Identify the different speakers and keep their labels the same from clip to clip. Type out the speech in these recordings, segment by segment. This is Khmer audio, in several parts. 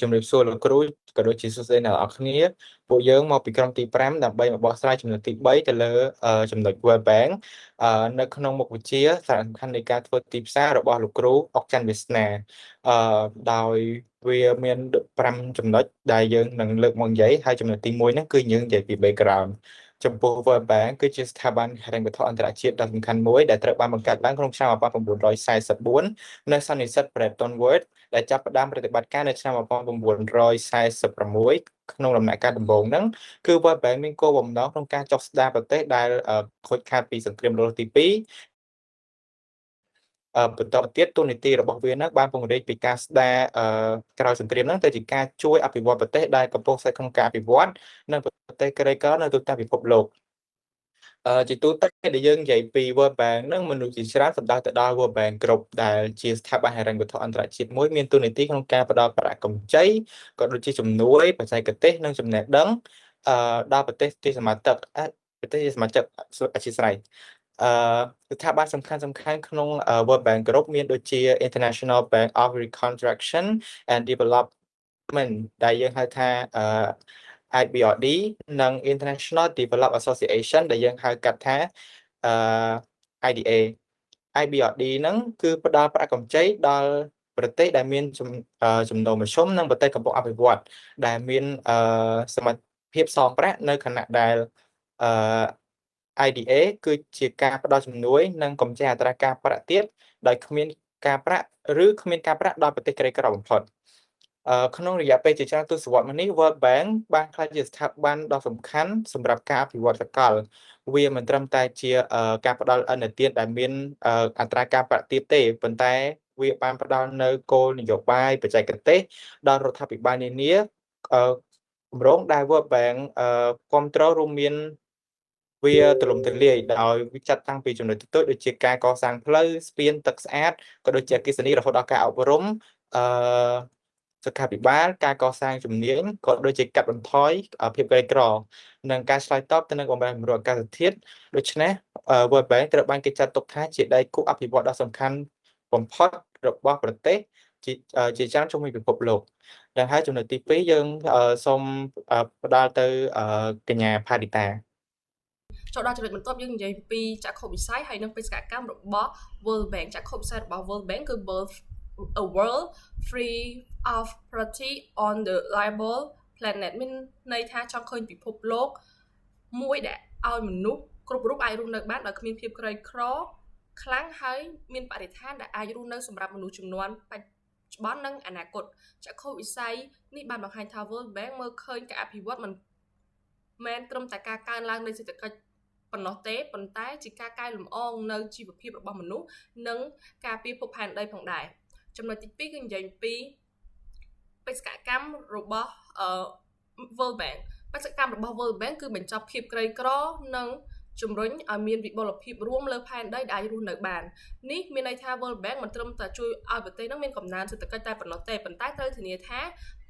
Speaker 1: ជំរាបសួរលោកគ្រូក៏ដូចជាសួស្តីអ្នកនរអគ្នាពួកយើងមកពីក្រុមទី5ដើម្បីមកបកស្រាយចំណុចទី3ទៅលើចំណុច World Bank នៅក្នុងមុខវិជ្ជាសារៈសំខាន់នៃការធ្វើទីផ្សាររបស់លោកគ្រូអុកច័ន្ទវាសនាដោយវាមាន5ចំណុចដែលយើងនឹងលើកមកនិយាយហើយចំណុចទី1ហ្នឹងគឺយើងនិយាយពី background ចំពោះ World Bank គឺជាស្ថាប័នហិរញ្ញវត្ថុអន្តរជាតិដ៏សំខាន់មួយដែលត្រូវបានបង្កើតឡើងក្នុងឆ្នាំ1944នៅសន្និសីទ Bretton Woods ដែលចាប់ផ្ដើមប្រតិបត្តិការនៅឆ្នាំ1946ក្នុងដំណាក់កាលដំបូងហ្នឹងគឺ World Bank មានគោលបំណងក្នុងការចុះស្ដារប្រទេសដែលខូចខាតពីសង្គ្រាមលោកទី2បន្តទៀតទូនីតិរបស់វានឹងបានពង្រីកពីការស្ដារក្រោយសង្គ្រាមហ្នឹងទៅជាការជួយអភិវឌ្ឍប្រទេសដែលកំពុងស្ថិតក្នុងការអភិវឌ្ឍនិងប្រទេសក្រីក្រនៅទូទាំងពិភពលោកជាទូទៅដែលយើងនិយាយពី World Bank ហ្នឹងមនុស្សជាច្រើនសំដៅទៅដល់ World Bank Group ដែលជាស្ថាប័នហិរញ្ញវត្ថុអន្តរជាតិមួយមានតួនាទីក្នុងការផ្ដល់ប្រាក់កម្ចីក៏ដូចជាជំនួយបច្ចេកទេសនិងចំណេះដឹងដល់ប្រទេសជាសមាជិកអធិស្ឋានស្ថាប័នសំខាន់ក្នុង World Bank Group មានដូចជា International Bank of Reconstruction and Development ដែលយើងហៅថា IBRD និង International Development Association ដែលយើងហៅកាត់ថាIDA IBRD ហ្នឹងគឺផ្ដល់ប្រាក់កម្ចីដល់ប្រទេសដែលមានចំណូលមធ្យមនិងប្រទេសកំពុងអភិវឌ្ឍដែលមានសមត្ថភាពសងប្រាក់នៅខណៈដែលIDA គឺជាការផ្ដល់ជំនួយនិងកម្ចីអត្រាការប្រាក់ទាបដោយគ្មានការប្រាក់ឬគ្មានការប្រាក់ដល់ប្រទេសក្រីក្របំផុតក្នុងរយៈពេលជាច្រើនទសវត្សរ៍មកនេះ World Bank បានក្លាយជាស្ថាប័នដ៏សំខាន់សម្រាប់ការអភិវឌ្ឍសកលវាមិនត្រឹមតែជាការផ្ដល់ឥណទានដែលមានអត្រាការប្រាក់ទាបទេប៉ុន្តែវាបានផ្ដល់នៅគោលនយោបាយបច្ចេកទេសដល់រដ្ឋាភិបាលនានាគម្រោងដែល World Bank គ្រប់គ្រងរួមមានវាទូលំទូលាយដោយវាចាត់តាំងពីចំណុចតូចៗដូចជាការកសាងផ្លូវស្ពានទឹកស្អាតក៏ដូចជាអគ្គិសនីរហូតដល់ការអប់រំសុខាភិបាលការកសាងជំនាញក៏ដូចជាកាត់បន្ថយភាពក្រីក្រនិងការឆ្លើយតបទៅនឹងបម្រែបម្រួលអាកាសធាតុដូច្នេះ World Bank ត្រូវបានគេចាត់ទុកថាជាដៃគូអភិវឌ្ឍន៍ដ៏សំខាន់បំផុតរបស់ប្រទេសជាច្រើនជុំវិញពិភពលោកដែលហើយចំណុចទី2យើងសូមផ្ដល់ទៅកញ្ញាផាឌីតា
Speaker 2: ចូលដល់ចំណុចបន្ទាប់យើងនិយាយពីចក្ខុវិស័យហើយនិងបេសកកម្មរបស់ World Bank ចក្ខុវិស័យរបស់ World Bank គឺ a world free of poverty on the livable planet មានន័យថាចង់ឃើញពិភពលោកមួយដែលឲ្យមនុស្សគ្រប់រូបអាចរស់នៅបានដោយគ្មានភាពក្រីក្រខ្លាំងហើយមានបរិស្ថានដែលអាចរស់នៅសម្រាប់មនុស្សជំនាន់បច្ចុប្បន្ននិងអនាគតចក្ខុវិស័យនេះបានបង្ហាញថា World Bank មើលឃើញការអភិវឌ្ឍមិនមែនត្រឹមតែការកើនឡើងនៃសេដ្ឋកិច្ចប៉ុណ្ណោះទេប៉ុន្តែជាការកែលម្អនៅជីវភាពរបស់មនុស្សនិងការពារភពផែនដីផងដែរចំណុចទី2គឺនិយាយពីបេសកកម្មរបស់World Bank បេសកកម្មរបស់ World Bank គឺបញ្ចប់ភាពក្រីក្រនិងជំរុញឲ្យមានវិបុលភាពរួមលើផែនដីដែលអាចរស់នៅបាននេះមានន័យថា World Bank មិនត្រឹមតែជួយឲ្យប្រទេសនោះមានកំណើនសេដ្ឋកិច្ចតែប៉ុណ្ណោះទេប៉ុន្តែត្រូវធានាថា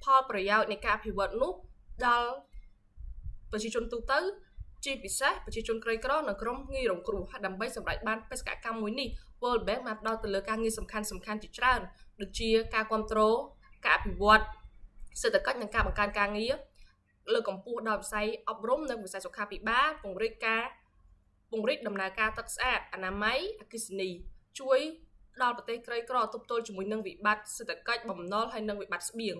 Speaker 2: ផលប្រយោជន៍នៃការអភិវឌ្ឍនោះដល់ប្រជាជនទូទៅជាពិសេសប្រជាជនក្រីក្រនៅក្រុមងាយរងគ្រោះហើយដើម្បីសម្រេចបានបេសកកម្មមួយនេះ World Bank បានផ្ដោតទៅលើការងារសំខាន់ៗជាច្រើនដូចជាការគ្រប់គ្រងការអភិវឌ្ឍសេដ្ឋកិច្ចនិងការបង្កើនការងារលើកកម្ពស់ដល់វិស័យអប់រំនិងវិស័យសុខាភិបាលពង្រីកដំណើរការទឹកស្អាតអនាម័យអគ្គិសនីជួយដល់ប្រទេសក្រីក្រទប់ទល់ជាមួយនឹងវិបត្តិសេដ្ឋកិច្ចបំណុលហើយនិងវិបត្តិស្បៀង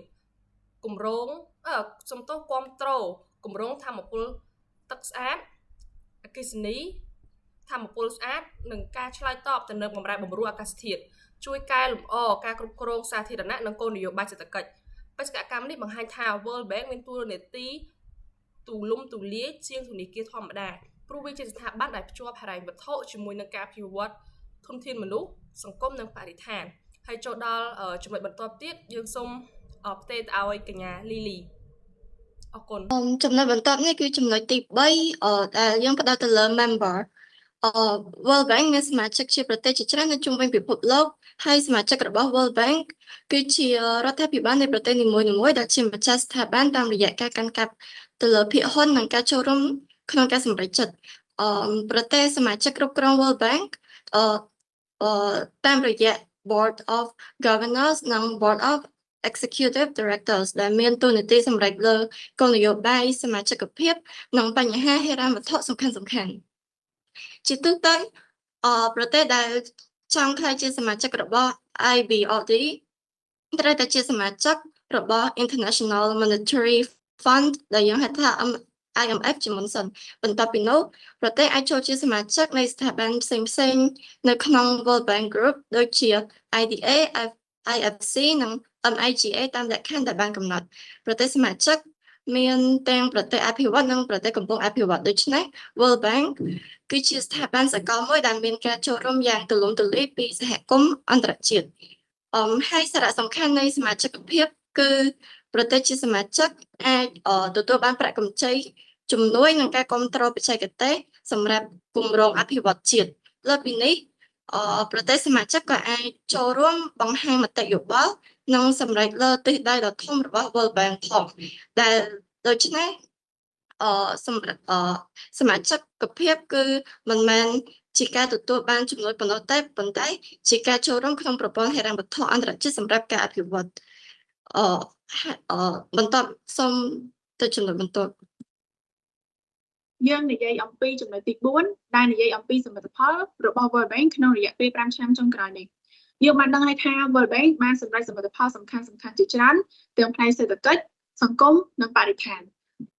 Speaker 2: គម្រោងគ្រប់គ្រងគម្រោងធម្មពលទឹកស្អាតអគ្គិសនីធម្មពលស្អាតនិងការឆ្លើយតបទៅនឹងបម្រែបម្រួលអាកាសធាតុជួយកែលម្អការគ្រប់គ្រងសាធារណៈនិងគោលនយោបាយសេដ្ឋកិច្ចបេសកកម្មនេះបង្ហាញថា World Bank មានតួនាទីទូលំទូលាយជាងធនាគារធម្មតាព្រោះវាជាស្ថាប័នដែលភ្ជាប់ហិរញ្ញវត្ថុជាមួយនឹងការអភិវឌ្ឍធនធានមនុស្សសង្គមនិងបរិស្ថានហើយចូលដល់ចំណុចបន្ទាប់ទៀតយើងសូមផ្ទេរទៅឲ្យកញ្ញាលីលីអរគុណ
Speaker 3: ចំណុចបន្ទាប់នេះគឺចំណុចទី3ដែលយើងផ្ដោតទៅលើ member World Bank មានសមាជិកជាប្រទេសជាច្រើននៅជុំវិញពិភពលោកហើយសមាជិករបស់ World Bank គឺជារដ្ឋាភិបាលនៃប្រទេសនីមួយៗដែលជាម្ចាស់ស្ថាប័នតាមរយៈការកាន់កាប់ទៅលើភាគហ៊ុននិងការចូលរួមក្នុងការសម្រេចចិត្តប្រទេសសមាជិកគ្រប់គ្រង World Bank តាមរយៈ Board of Governors និង Board of Executive Directors ដែលមានតួនាទីសម្រេចលើគោលនយោបាយសមាជិកភាពនិងបញ្ហាហិរញ្ញវត្ថុសំខាន់ៗជាទូទៅប្រទេសដែលចង់ក្លាយជាសមាជិករបស់ IBRD ត្រូវតែជាសមាជិករបស់ International Monetary Fund ដែលយើងហៅថា IMF ជាមុនសិនបន្ទាប់ពីនោះប្រទេសអាចចូលជាសមាជិកនៃស្ថាប័នផ្សេងៗនៅក្នុង World Bank Group ដូចជា IDA, IFC និង MIGA តាមលក្ខខណ្ឌដែលបានកំណត់ប្រទេសសមាជិកមានទាំងប្រទេសអភិវឌ្ឍនិងប្រទេសកំពុងអភិវឌ្ឍដូច្នេះ World Bank គឺជាស្ថាប័នសកលមួយដែលមានការចូលរួមយ៉ាងទូលំទូលាយពីសហគមន៍អន្តរជាតិហើយសារៈសំខាន់នៃសមាជិកភាពគឺប្រទេសជាសមាជិកអាចទទួលបានប្រាក់កម្ចីជំនួយនិងការគាំទ្របច្ចេកទេសសម្រាប់គម្រោងអភិវឌ្ឍជាតិលើសពីនេះប្រទេសសមាជិកក៏អាចចូលរួមបង្ហាញមតិយោបល់និងសម្រេចលើទិសដៅដ៏ធំរបស់ World Bank ផងដែលដូច្នេះសម្រាប់សមាជិកភាពគឺមិនមែនជាការទទួលបានជំនួយប៉ុណ្ណោះទេប៉ុន្តែជាការចូលរួមក្នុងប្រព័ន្ធហិរញ្ញវត្ថុអន្តរជាតិសម្រាប់ការអភិវឌ្ឍបន្តសូមទៅចំណុចបន្ទាប់
Speaker 4: យើងនិយាយអំពីចំណុចទី4ដែលនិយាយអំពីសមិទ្ធផលរបស់ World Bank ក្នុងរយៈពេល5ឆ្នាំចុងក្រោយនេះយើងបានដឹងហើយថា World Bank បានសម្រេចសមិទ្ធផលសំខាន់ៗជាច្រើនទាំងផ្នែកសេដ្ឋកិច្ចសង្គមនិងបរិស្ថាន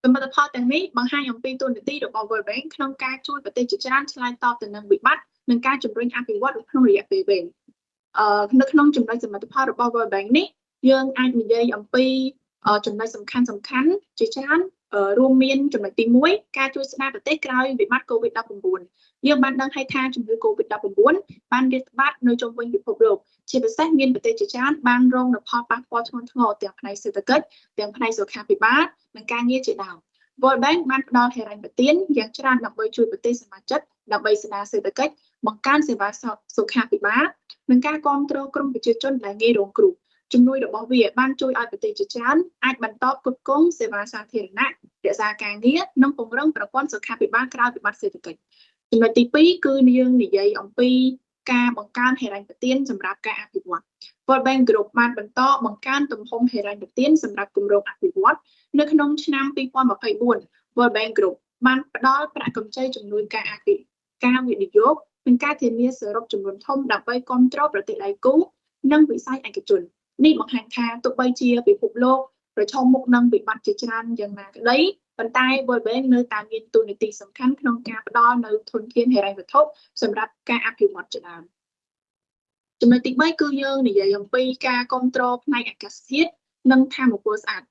Speaker 4: សមិទ្ធផលទាំងនេះបង្ហាញអំពីតួនាទីរបស់ World Bank ក្នុងការជួយប្រទេសជាច្រើនឆ្លើយតបទៅនឹងវិបត្តិនិងការជំរុញអភិវឌ្ឍក្នុងរយៈពេលវែងនៅក្នុងចំណុចសមិទ្ធផលរបស់ World Bank នេះយើងអាចនិយាយអំពីចំណុចសំខាន់ៗជាច្រើនរួមមានចំណុចទី1ការជួយស្ដារប្រទេសក្រោយវិបត្តិ COVID-19 យើងបានដឹងហើយថាជំងឺ COVID-19 បានរាតត្បាតនៅជុំវិញពិភពលោកជាពិសេសមានប្រទេសជាច្រើនបានរងនូវផលប៉ះពាល់ធ្ងន់ធ្ងរទាំងផ្នែកសេដ្ឋកិច្ចទាំងផ្នែកសុខាភិបាលនិងការងារជាដើម World Bank បានផ្ដល់ហិរញ្ញប្បទានយ៉ាងច្រើនដើម្បីជួយប្រទេសសមាជិកដើម្បីស្ដារសេដ្ឋកិច្ចបង្កើនសេវាសុខាភិបាលនិងការគាំទ្រក្រុមប្រជាជនដែលងាយរងគ្រោះជំនួយរបស់វាបានជួយឲ្យប្រទេសជាច្រើនអាចបន្តផ្គត់ផ្គង់សេវាសាធារណៈរក្សាការងារនិងពង្រឹងប្រព័ន្ធសុខាភិបាលក្រោយវិបត្តិសេដ្ឋកិច្ចចំណុចទី2គឺយើងនិយាយអំពីការបង្កើនហិរញ្ញប្បទានសម្រាប់ការអភិវឌ្ឍ World Bank Group បានបន្តបង្កើនទំហំហិរញ្ញប្បទានសម្រាប់គម្រោងអភិវឌ្ឍនៅក្នុងឆ្នាំ2024 World Bank Group បានផ្ដល់ប្រាក់កម្ចីជំនួយការវិនិយោគនិងការធានាសរុបចំនួនធំដើម្បីគាំទ្រប្រទេសដៃគូនិងវិស័យឯកជននេះបង្ហាញថាទោះបីជាពិភពលោកប្រឈមមុខនឹងវិបត្តិជាច្រើនយ៉ាងណាក្តីប៉ុន្តែ World Bank នៅតែមានតួនាទីសំខាន់ក្នុងការផ្ដល់នូវធនធានហិរញ្ញវត្ថុសម្រាប់ការអភិវឌ្ឍជាដើមចំណុចទី3គឺយើងនិយាយអំពីការគាំទ្រផ្នែកអាកាសធាតុនិងថាមពលស្អាត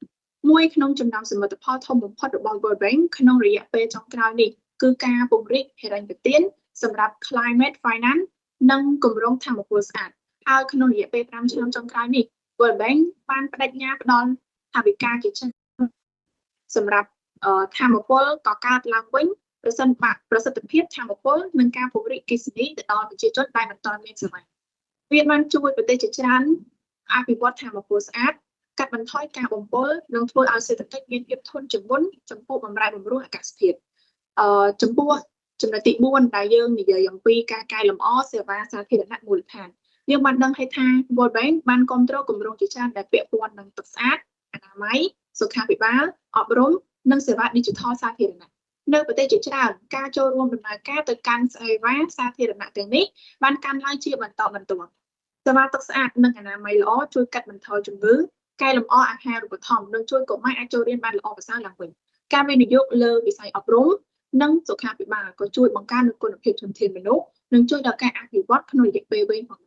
Speaker 4: មួយក្នុងចំណោមសមិទ្ធផលធំបំផុតរបស់ World Bank ក្នុងរយៈពេលចុងក្រោយនេះគឺការពង្រីកហិរញ្ញប្បទានសម្រាប់ Climate Finance និងគម្រោងថាមពលស្អាតហើយក្នុងរយៈពេល5ឆ្នាំចុងក្រោយនេះ World Bank បានបដិញ្ញាផ្ដល់ថវិកាជាច្រើនសម្រាប់ថាមពលកកើតឡើងវិញប្រសិទ្ធភាពថាមពលនិងការពង្រីកអគ្គិសនីទៅដល់ប្រជាជនដែលមិនទាន់មានសេវាវាបានជួយប្រទេសជាច្រើនអភិវឌ្ឍថាមពលស្អាតកាត់បន្ថយការបំពុលនិងធ្វើឲ្យសេដ្ឋកិច្ចមានភាពធន់ជាងមុនចំពោះបម្រែបម្រួលអាកាសធាតុចំពោះចំណុចទី4ដែលយើងនិយាយអំពីការកែលម្អសេវាសាធារណៈមូលដ្ឋានយើងបានដឹងហើយថា World Bank បានគាំទ្រគម្រោងជាច្រើនដែលពាក់ព័ន្ធនឹងទឹកស្អាតអនាម័យសុខាភិបាលអប់រំនិងសេវា Digital សាធារណៈនៅប្រទេសជាច្រើនការចូលរួមដំណើរការទៅកាន់សេវាសាធារណៈទាំងនេះបានកើនឡើងជាបន្តបន្ទាប់សេវាទឹកស្អាតនិងអនាម័យល្អជួយកាត់បន្ថយជំងឺកែលម្អអាហារូបត្ថម្ភនិងជួយកុមារអាចចូលរៀនបានល្អប្រសើរឡើងវិញការវិនិយោគលើវិស័យអប់រំនិងសុខាភិបាលក៏ជួយបង្កើនគុណភាពធនធានមនុស្សនិងជួយដល់ការអភិវឌ្ឍក្នុងរយៈពេលវែងផង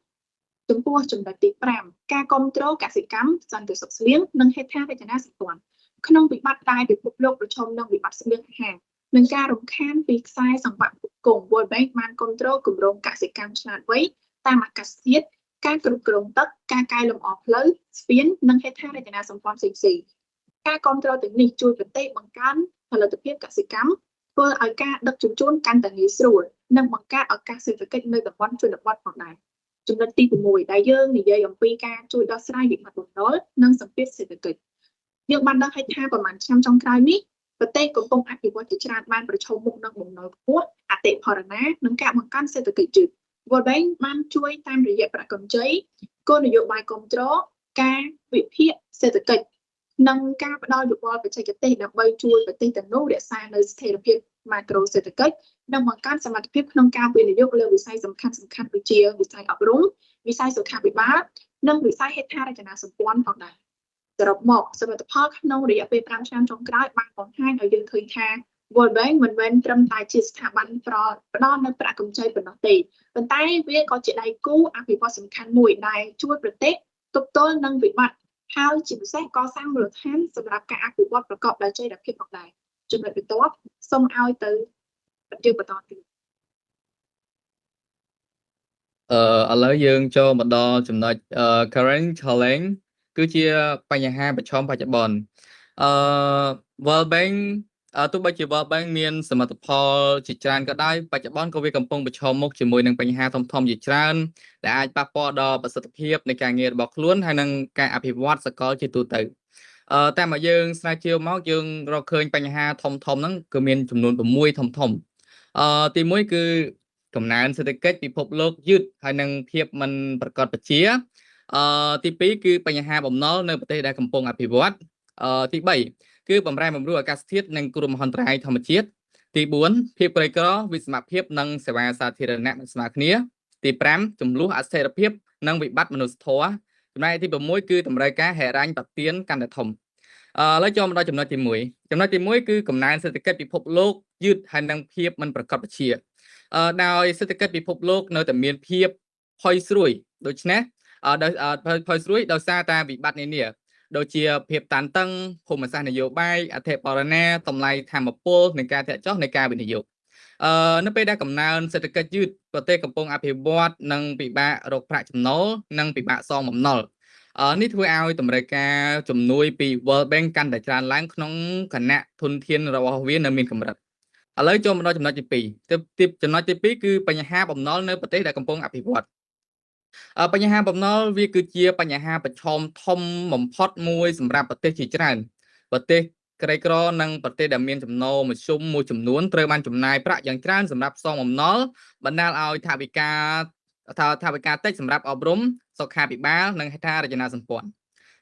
Speaker 4: ចំពោះចំណុចទី5ការគាំទ្រកសិកម្មសន្តិសុខស្បៀងនិងហេដ្ឋារចនាសម្ព័ន្ធក្នុងវិបត្តិដែលពិភពលោកប្រឈមនឹងវិបត្តិស្បៀងអាហារនិងការរំខានពីខ្សែសង្វាក់ផ្គត់ផ្គង់ World Bank បានគាំទ្រគម្រោងកសិកម្មឆ្លាតវៃតាមអាកាសធាតុការគ្រប់គ្រងទឹកការកែលម្អផ្លូវស្ពាននិងហេដ្ឋារចនាសម្ព័ន្ធផ្សេងៗការគាំទ្រទាំងនេះជួយប្រទេសបង្កើនផលិតភាពកសិកម្មធ្វើឲ្យការដឹកជញ្ជូនកាន់តែងាយស្រួលនិងបង្កើតឱកាសសេដ្ឋកិច្ចនៅតំបន់ជនបទផងដែរចំណុចទី6ដែលយើងនិយាយអំពីការជួយដោះស្រាយវិបត្តិបំណុលនិងសម្ពាធសេដ្ឋកិច្ចយើងបានដឹងហើយថាប្រហែលឆ្នាំចុងក្រោយនេះប្រទេសកំពុងអភិវឌ្ឍជាច្រើនបានប្រឈមមុខនឹងបំណុលខ្ពស់អតិផរណានិងការបង្កើនសេដ្ឋកិច្ចជឿន World Bank បានជួយតាមរយៈប្រាក់កម្ចីគោលនយោបាយគាំទ្រ ការវិភាគសេដ្ឋកិច្ចនិងការផ្ដល់យោបល់បច្ចេកទេសដើម្បីជួយប្រទេសទាំងនោះរក្សានូវស្ថិរភាពម៉ាក្រូសេដ្ឋកិច្ចនិងបង្កើនសមត្ថភាពក្នុងការវិនិយោគលើវិស័យសំខាន់ៗដូចជាវិស័យអប់រំវិស័យសុខាភិបាលនិងវិស័យហេដ្ឋារចនាសម្ព័ន្ធផងដែរសរុបមកសមិទ្ធផលក្នុងរយៈពេល5ឆ្នាំចុងក្រោយបានបង្ហាញឲ្យយើងឃើញថា World Bank មិនមែនត្រឹមតែជាស្ថាប័នផ្ដល់នូវប្រាក់កម្ចីប៉ុណ្ណោះទេប៉ុន្តែវាក៏ជាដៃគូអភិវឌ្ឍន៍សំខាន់មួយដែលជួយប្រទេសទប់ទល់នឹងវិបត្តិហើយជាពិសេសកសាងមូលដ្ឋានសម្រាប់ការអភិវឌ្ឍប្រកបដោយចីរភាពផងដែរចំណុចបន្ទាប់សូមឲ្យទៅយើងបន្តទៀត
Speaker 5: ឥឡូវយើងចូលមកដល់ចំណុចcurrent challenge គឺជាបញ្ហាប្រឈមបច្ចុប្បន្នWorld Bank ទោះបីជា World Bank មានសមិទ្ធផលជាច្រើនក៏ដោយបច្ចុប្បន្នក៏វាកំពុងប្រឈមមុខជាមួយនឹងបញ្ហាធំៗជាច្រើនដែលអាចប៉ះពាល់ដល់ប្រសិទ្ធភាពនៃការងាររបស់ខ្លួនហើយនិងការអភិវឌ្ឍសកលជាទូទៅតែមកយើងស្រាវជ្រាវមកយើងរកឃើញបញ្ហាធំៗហ្នឹងគឺមានចំនួន6ធំទី1គឺកំណើនសេដ្ឋកិច្ចពិភពលោកយឺតហើយនឹងភាពមិនប្រកបប្រជាទី2គឺបញ្ហាបំណុលនៅប្រទេសដែលកំពុងអភិវឌ្ឍទី3គឺបម្រែបម្រួលអាកាសធាតុនិងគ្រោះមហន្តរាយធម្មជាតិទី4ភាពក្រីក្រវិសមភាពនិងសេវាសាធារណៈមិនស្មើគ្នាទី5ចំនួនអស្ថិរភាពនិងវិបត្តិមនុស្សធម៌ចំណែកទី6គឺតម្រូវការហិរញ្ញប្បទានកាន់តែធំឥឡូវចូលមកដល់ចំណុចទី1ចំណុចទី1គឺកំណើនសេដ្ឋកិច្ចពិភពលោកយឺតហើយនិងភាពមិនប្រកបប្រជាដោយសេដ្ឋកិច្ចពិភពលោកនៅតែមានភាពផុយស្រួយដូច្នេះផុយស្រួយដោយសារតែវិបត្តិនានាដូចជាភាពតានតឹងភូមិសាស្ត្រនយោបាយអធិបតេយ្យតម្លៃធម្មពលនិងការធ្លាក់ចុះនៃការវិនិយោគនៅពេលដែលកំណើនសេដ្ឋកិច្ចយឺតប្រទេសកំពុងអភិវឌ្ឍនិងពិបាករកប្រាក់ចំណូលនិងពិបាកសងបំណុលនេះធ្វើឲ្យតម្រូវការជំនួយពី World Bank កាន់តែច្រើនឡើងក្នុងគណៈធនធានរបស់វានៅមានកម្រិតឥឡូវចូលមកដល់ចំណុចទី2ចំណុចទី2គឺបញ្ហាបំណុលនៅប្រទេសដែលកំពុងអភិវឌ្ឍបញ្ហាបំណុលវាគឺជាបញ្ហាប្រឈមធំបំផុតមួយសម្រាប់ប្រទេសជាច្រើនប្រទេសក្រីក្រនិងប្រទេសដែលមានចំណូលមធ្យមមួយចំនួនត្រូវបានចំណាយប្រាក់យ៉ាងច្រើនសម្រាប់សងបំណុលបណ្ដាលឲ្យថវិកាតិចសម្រាប់អប់រំសុខាភិបាលនិងហេដ្ឋារចនាសម្ព័ន្ធ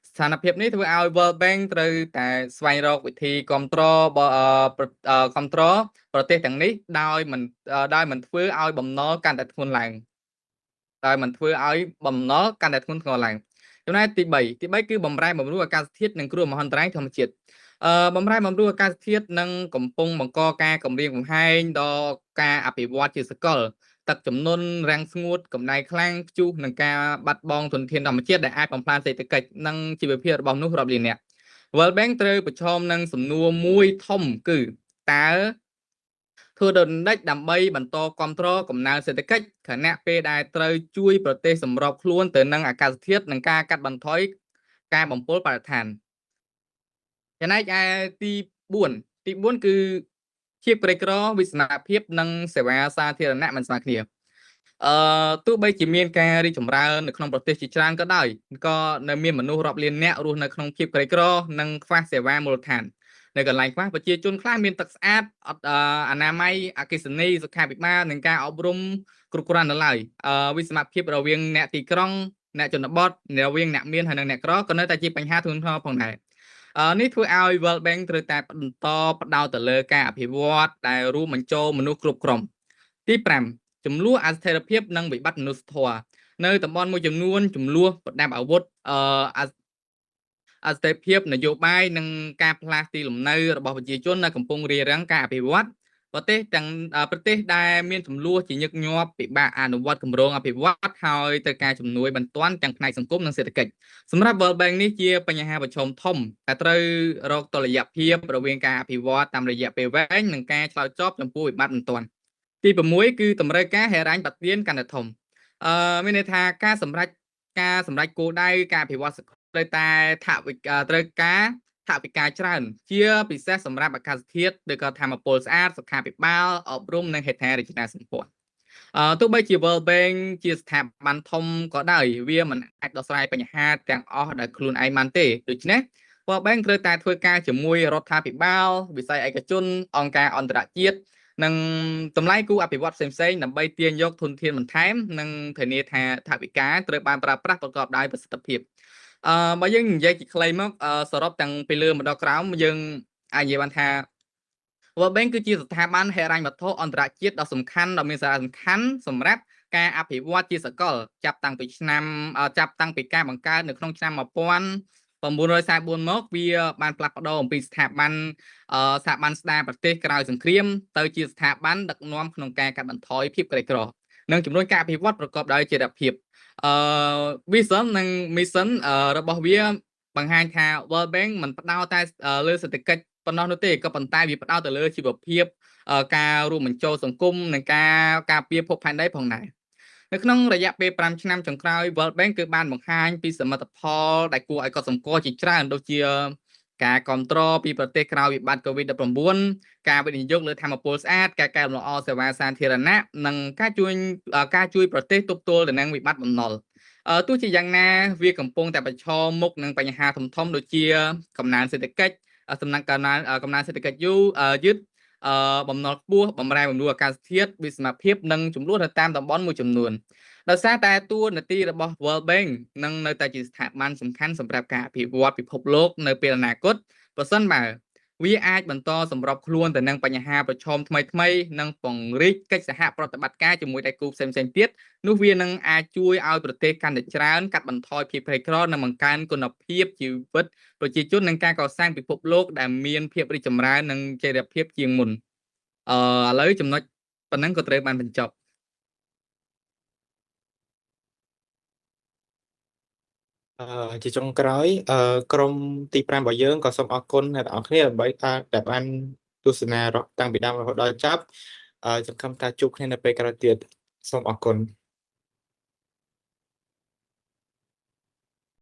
Speaker 5: ស្ថានភាពនេះធ្វើឲ្យ World Bank ត្រូវតែស្វែងរកវិធីគ្រប់គ្រងប្រទេសទាំងនេះដោយមិនធ្វើឲ្យបំណុលកាន់តែធ្ងន់ឡើងចំណែកទី3គឺបំរែបំរួលអាកាសធាតុនិងគ្រោះមហន្តរាយធម្មជាតិបំរែបំរួលអាកាសធាតុនឹងកំពុងបង្កការគំរាមកំហែងដល់ការអភិវឌ្ឍជាសកលទឹកជំនន់រាំងស្ងួតកម្ដៅខ្លាំងព្យុះនិងការបាត់បង់ធនធានធម្មជាតិដែលអាចបំផ្លាញសេដ្ឋកិច្ចនិងជីវភាពរបស់មនុស្សរាប់លាននាក់ World Bank ត្រូវប្រឈមនឹងសំណួរមួយធំគឺតើធ្វើដូចម្តេចដើម្បីបន្តគ្រប់គ្រងកំណើនសេដ្ឋកិច្ចខណៈពេលដែលត្រូវជួយប្រទេសសម្របខ្លួនទៅនឹងអាកាសធាតុនិងការកាត់បន្ថយការបំពុលបរិស្ថានចំណែកឯទី4គឺភាពក្រីក្រវិសមភាពនិងសេវាសាធារណៈមិនស្មើគ្នាទោះបីជាមានការរីកចម្រើននៅក្នុងប្រទេសជាច្រើនក៏ដោយក៏នៅមានមនុស្សរាប់លាននាក់រស់នៅក្នុងភាពក្រីក្រនិងខ្វះសេវាមូលដ្ឋាននៅកន្លែងខ្លះប្រជាជនខ្លះមានទឹកស្អាតអនាម័យអគ្គិសនីសុខាភិបាលនិងការអប់រំគ្រប់គ្រាន់នៅឡើយវិសមភាពរវាងអ្នកទីក្រុងអ្នកជនបទរវាងអ្នកមានហើយនិងអ្នកក្រក៏នៅតែជាបញ្ហាធ្ងន់ធ្ងរផងដែរនេះធ្វើឲ្យ World Bank ត្រូវតែបន្តផ្ដោតទៅលើការអភិវឌ្ឍដែលរួមបញ្ចូលមនុស្សគ្រប់ក្រុមទី5ចំនួនអស្ថិរភាពនិងវិបត្តិមនុស្សធម៌នៅតំបន់មួយចំនួនចំនួនប្រដាប់អាវុធអស្ថិរភាពនយោបាយនិងការផ្លាស់ទីលំនៅរបស់ប្រជាជននៅកំពុងរារាំងការអភិវឌ្ឍប្រទេសដែលមានចំនួនជាញឹកញាប់ពិបាកអនុវត្តគម្រោងអភិវឌ្ឍហើយត្រូវការជំនួយបន្ទាន់ទាំងផ្នែកសង្គមនិងសេដ្ឋកិច្ចសម្រាប់ World Bank នេះជាបញ្ហាប្រឈមធំដែលត្រូវរកតុល្យភាពរវាងការអភិវឌ្ឍតាមរយៈពេលវែងនិងការឆ្លើយតបចំពោះវិបត្តិបន្ទាន់ទី6គឺតម្រូវការហិរញ្ញប្បទានកាន់តែធំមានន័យថាការសម្រេចគោលដៅការអភិវឌ្ឍត្រូវតែត្រូវការថវិកាច្រើនជាពិសេសសម្រាប់អាកាសធាតុឬក៏ធម្មពលស្អាតសុខាភិបាលអប់រំនិងហេដ្ឋារចនាសម្ព័ន្ធទោះបីជា World Bank ជាស្ថាប័នធំក៏ដោយវាមិនអាចដោះស្រាយបញ្ហាទាំងអស់ដោយខ្លួនឯងបានទេដូច្នេះ World Bank ត្រូវតែធ្វើការជាមួយរដ្ឋាភិបាលវិស័យឯកជនអង្គការអន្តរជាតិនិងតម្លៃគូអភិវឌ្ឍផ្សេងៗដើម្បីទាញយកធនធានបន្ថែមនិងធានាថាថវិកាត្រូវបានប្រើប្រាស់ប្រកបដោយប្រសិទ្ធភាព បើយើងនិយាយជាខ្លីមកសរុបទាំងពីលើមកដល់ក្រោមយើងអាចនិយាយបានថា World Bank គឺជាស្ថាប័នហិរញ្ញវត្ថុអន្តរជាតិដ៏សំខាន់ដ៏មានសារៈសំខាន់សម្រាប់ការអភិវឌ្ឍជាសកលចាប់តាំងពីការបង្កើតនៅក្នុងឆ្នាំ1944មកវាបានផ្លាស់ប្ដូរអំពីស្ថាប័នស្ដារប្រទេសក្រោយសង្គ្រាមទៅជាស្ថាប័នដឹកនាំក្នុងការកាត់បន្ថយភាពក្រីក្រនិងជំរុញការអភិវឌ្ឍប្រកបដោយចីរភាពvision និង mission របស់វាបង្ហាញថា World Bank មិនផ្ដោតតែលើសេដ្ឋកិច្ចប៉ុណ្ណោះនោះទេក៏ប៉ុន្តែវាផ្ដោតទៅលើជីវភាពការរួមបញ្ចូលសង្គមនិងការពារភពផែនដីផងដែរនៅក្នុងរយៈពេល5ឆ្នាំចុងក្រោយ World Bank គឺបានបង្ហាញពីសមិទ្ធផលដែលគួរឲ្យកត់សម្គាល់ជាច្រើនដូចជាការគ្រប់គ្រងពីប្រទេសក្រោយវិបត្តិ COVID-19 ការវិនិយោគលើធម្មពលស្អាតការកែលម្អសេវាសាធារណៈនិងការជួយប្រទេសទប់ទល់ទៅនឹងវិបត្តិបំណុលទោះជាយ៉ាងណាវាកំពុងតែប្រឈមមុខនឹងបញ្ហាធំៗដូចជាកំណើនសេដ្ឋកិច្ចកំណើនសេដ្ឋកិច្ចយឺតបំណុលខ្ពស់បំរែបំរួលអាកាសធាតុវិសមភាពនិងចំនួននៅតាមតំបន់មួយចំនួនដោយសារតែតួនាទីរបស់ World Bank នឹងនៅតែជាស្ថាប័នសំខាន់សម្រាប់ការអភិវឌ្ឍពិភពលោកនៅពេលអនាគតប្រសិនបើវាអាចបន្តសម្របខ្លួនទៅនឹងបញ្ហាប្រឈមថ្មីនិងពង្រីកកិច្ចសហប្រតិបត្តិការជាមួយដៃគូផ្សេងៗទៀតនោះវានឹងអាចជួយឲ្យប្រទេសកាន់តែច្រើនកាត់បន្ថយភាពក្រីក្រនិងបង្កើនគុណភាពជីវិតប្រជាជននិងការកសាងពិភពលោកដែលមានភាពរីកចម្រើននិងចីរភាពជាងមុនឥឡូវចំណុចប៉ុណ្ណឹងក៏ត្រូវបានបញ្ចប់
Speaker 1: ជាចុងក្រោយក្រុមទី5របស់យើងក៏សូមអរគុណអ្នកទាំងអស់គ្នាដើម្បីដែលបានទស្សនាតាំងពីដើមរហូតដល់ចប់សង្ឃឹមថាជួបគ្នានៅពេលក្រោយទៀតសូមអរគុណ